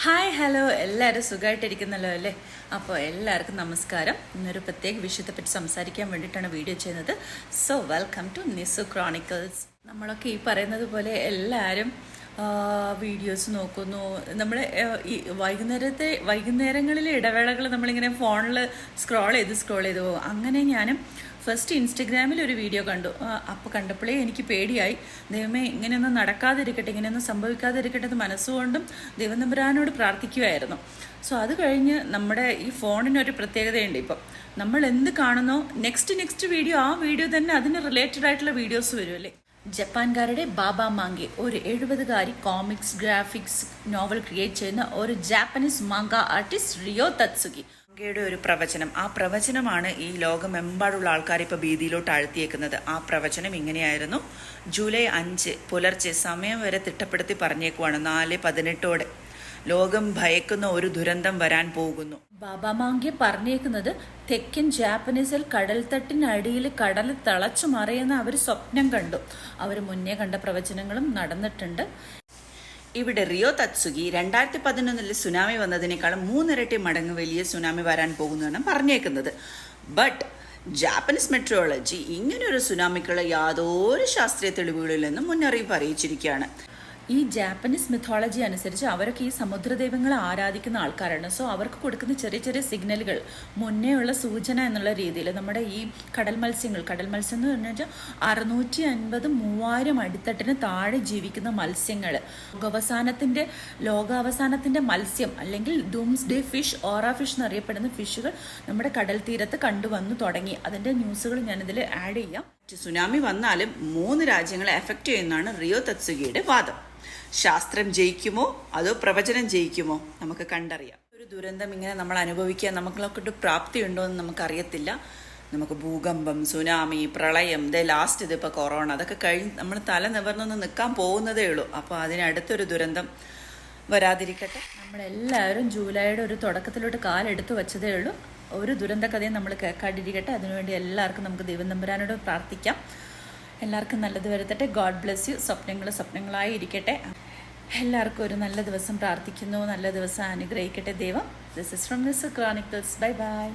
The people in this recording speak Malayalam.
ഹായ് ഹലോ എല്ലാവരും സുഖമായിട്ടിരിക്കുന്നല്ലോ അല്ലേ. അപ്പോൾ എല്ലാവർക്കും നമസ്കാരം. ഇന്നൊരു പ്രത്യേക വിഷയത്തെപ്പറ്റി സംസാരിക്കാൻ വേണ്ടിയിട്ടാണ് വീഡിയോ ചെയ്യുന്നത്. So welcome to Nisu chronicles. നമ്മളൊക്കെ ഈ പറയുന്നത് പോലെ എല്ലാവരും വീഡിയോസ് നോക്കുന്നു. നമ്മൾ ഈ വൈകുന്നേരങ്ങളിലെ ഇടവേളകൾ നമ്മളിങ്ങനെ ഫോണിൽ സ്ക്രോൾ ചെയ്ത് പോകും. അങ്ങനെ ഞാനും ഫസ്റ്റ് ഇൻസ്റ്റഗ്രാമിൽ ഒരു വീഡിയോ കണ്ടു. അപ്പോൾ കണ്ടപ്പോഴേ എനിക്ക് പേടിയായി. ദൈവമേ, ഇങ്ങനെയൊന്നും നടക്കാതിരിക്കട്ടെ, ഇങ്ങനെയൊന്നും സംഭവിക്കാതിരിക്കട്ടെ എന്ന് മനസ്സുകൊണ്ടും ദൈവനമ്പുരാനോട് പ്രാർത്ഥിക്കുമായിരുന്നു. സോ അത് കഴിഞ്ഞ് നമ്മുടെ ഈ ഫോണിനൊരു പ്രത്യേകതയുണ്ട്. ഇപ്പം നമ്മൾ എന്ത് കാണുന്നോ നെക്സ്റ്റ് വീഡിയോ ആ വീഡിയോ തന്നെ അതിന് റിലേറ്റഡ് ആയിട്ടുള്ള വീഡിയോസ് വരുമല്ലേ. ജപ്പാൻകാരുടെ ബാബ മാംഗെ, ഒരു 70-കാരി കോമിക്സ് ഗ്രാഫിക്സ് നോവൽ ക്രിയേറ്റ് ചെയ്യുന്ന ഒരു ജാപ്പനീസ് മാംഗ ആർട്ടിസ്റ്റ് റിയോ തത്സുഗി. മാംഗയുടെ ഒരു പ്രവചനം, ആ പ്രവചനമാണ് ഈ ലോകമെമ്പാടുള്ള ആൾക്കാർ ഇപ്പോൾ ഭീതിയിലോട്ട് ആഴ്ത്തിയേക്കുന്നത്. ആ പ്രവചനം ഇങ്ങനെയായിരുന്നു: ജൂലൈ 5 പുലർച്ചെ സമയം വരെ തിട്ടപ്പെടുത്തി പറഞ്ഞേക്കുവാണ്. 4:18 ലോകം ഭയക്കുന്ന ഒരു ദുരന്തം വരാൻ പോകുന്നു. ബാബ മാംഗെ പറഞ്ഞേക്കുന്നത് തെക്കൻ ജാപ്പനീസിൽ കടൽത്തട്ടിനടിയിൽ കടൽ തിളച്ചു മറിയുന്ന അവർ സ്വപ്നം കണ്ടു. അവർ മുന്നേ കണ്ട പ്രവചനങ്ങളും നടന്നിട്ടുണ്ട്. ഇവിടെ റിയോ തത്സുഗി 2011 സുനാമി വന്നതിനേക്കാളും 3 ഇരട്ടി മടങ്ങ് വലിയ സുനാമി വരാൻ പോകുന്നതാണ് പറഞ്ഞേക്കുന്നത്. ബട്ട് ജാപ്പനീസ് മെട്രോളജി ഇങ്ങനൊരു സുനാമിക്കുള്ള യാതൊരു ശാസ്ത്രീയ തെളിവുകളിൽ നിന്നും മുന്നറിയിപ്പ് അറിയിച്ചിരിക്കുകയാണ്. ഈ ജാപ്പനീസ് മിഥോളജി അനുസരിച്ച് അവരൊക്കെ ഈ സമുദ്രദൈവങ്ങളെ ആരാധിക്കുന്ന ആൾക്കാരാണ്. സോ അവർക്ക് കൊടുക്കുന്ന ചെറിയ ചെറിയ സിഗ്നലുകൾ മുന്നേ ഉള്ള സൂചന എന്നുള്ള രീതിയിൽ നമ്മുടെ ഈ കടൽ മത്സ്യം എന്ന് പറഞ്ഞു വെച്ചാൽ 650-3000 അടിത്തട്ടിന് താഴെ ജീവിക്കുന്ന മത്സ്യങ്ങൾ, ലോകാവസാനത്തിന്റെ മത്സ്യം അല്ലെങ്കിൽ ഡൂംസ് ഡേ ഫിഷ്, ഓറ ഫിഷ് എന്നറിയപ്പെടുന്ന ഫിഷുകൾ നമ്മുടെ കടൽ തീരത്ത് കണ്ടുവന്നു തുടങ്ങി. അതിന്റെ ന്യൂസുകൾ ഞാനിതിൽ ആഡ് ചെയ്യാം. സുനാമി വന്നാലും 3 രാജ്യങ്ങളെ എഫക്റ്റ് ചെയ്യുന്നതാണ് റിയോ തത്സുഗിയുടെ വാദം. ശാസ്ത്രം ജയിക്കുമോ അതോ പ്രവചനം ജയിക്കുമോ നമുക്ക് കണ്ടറിയാം. ഒരു ദുരന്തം ഇങ്ങനെ നമ്മൾ അനുഭവിക്കാൻ നമുക്കൊരു പ്രാപ്തിയുണ്ടോ എന്ന് നമുക്കറിയത്തില്ല. നമുക്ക് ഭൂകമ്പം, സുനാമി, പ്രളയം, ലാസ്റ്റ് ഇതിപ്പോൾ കൊറോണ, അതൊക്കെ കഴിഞ്ഞ് നമ്മൾ തല നിവർന്നൊന്ന് നിൽക്കാൻ പോകുന്നതേ ഉള്ളൂ. അപ്പോൾ അതിനടുത്തൊരു ദുരന്തം വരാതിരിക്കട്ടെ. നമ്മളെല്ലാവരും ജൂലൈയുടെ ഒരു തുടക്കത്തിലോട്ട് കാലെടുത്ത് വെച്ചതേ ഉള്ളൂ. ഒരു ദുരന്ത കഥയും നമ്മൾ കേൾക്കാണ്ടിരിക്കട്ടെ. അതിനുവേണ്ടി എല്ലാവർക്കും നമുക്ക് ദൈവം തമ്പുരാനോട് പ്രാർത്ഥിക്കാം. എല്ലാവർക്കും നല്ലത് വരുത്തട്ടെ. God bless you. സ്വപ്നങ്ങളായി ഇരിക്കട്ടെ. എല്ലാവർക്കും ഒരു നല്ല ദിവസം പ്രാർത്ഥിക്കുന്നു. നല്ല ദിവസം അനുഗ്രഹിക്കട്ടെ ദൈവം. This is from Nisu chronicles. Bye bye.